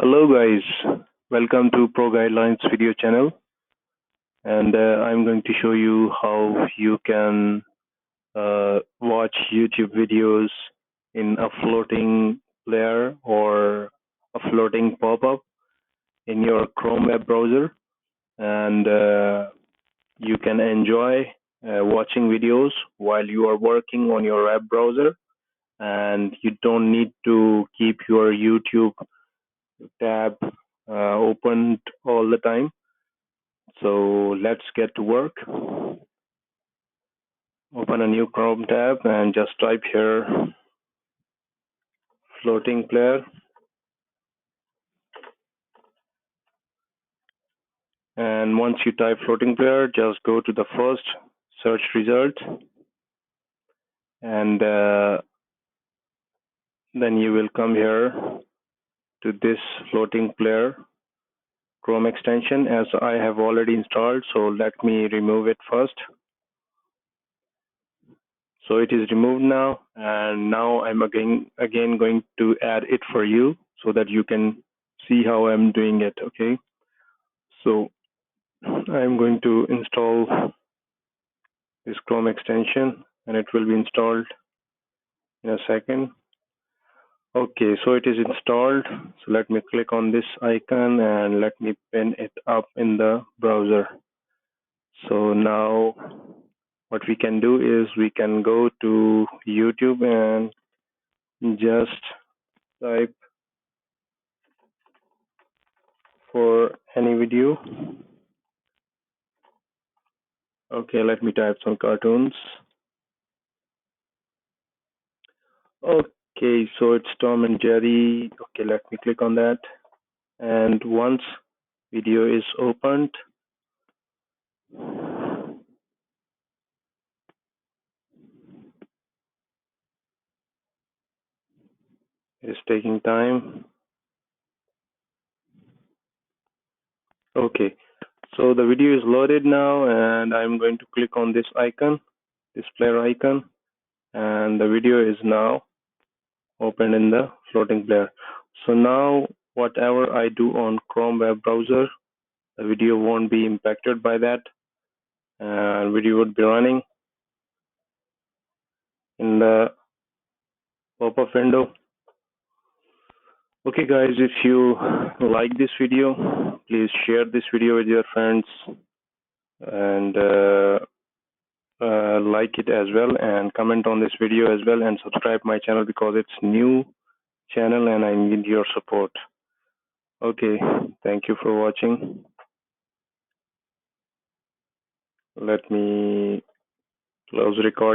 Hello guys, welcome to Pro Guidelines video channel, and I'm going to show you how you can watch YouTube videos in a floating player or a floating pop-up in your Chrome web browser, and you can enjoy watching videos while you are working on your web browser, and you don't need to keep your YouTube tab opened all the time. So let's get to work. Open a new Chrome tab and just type here floating player. And once you type floating player, just go to the first search result, and then you will come here to this floating player Chrome extension, as I have already installed. So let me remove it first. So it is removed now, and now I'm again going to add it for you so that you can see how I'm doing it. Okay, so I'm going to install this Chrome extension, and it will be installed in a second. Okay, so it is installed. So let me click on this icon and let me pin it up in the browser. So now what we can do is we can go to YouTube and just type for any video. Okay, let me type some cartoons. Okay, so it's Tom and Jerry. Okay, let me click on that. And once video is opened, it's taking time. Okay, so the video is loaded now, and I'm going to click on this icon, this player icon, and the video is now open in the floating player. So now whatever I do on Chrome web browser, the video won't be impacted by that, and video would be running in the pop-up window. Okay guys, if you like this video, please share this video with your friends, and like it as well, and comment on this video as well, and subscribe my channel because it's new channel and I need your support. Okay, thank you for watching. Let me close recording.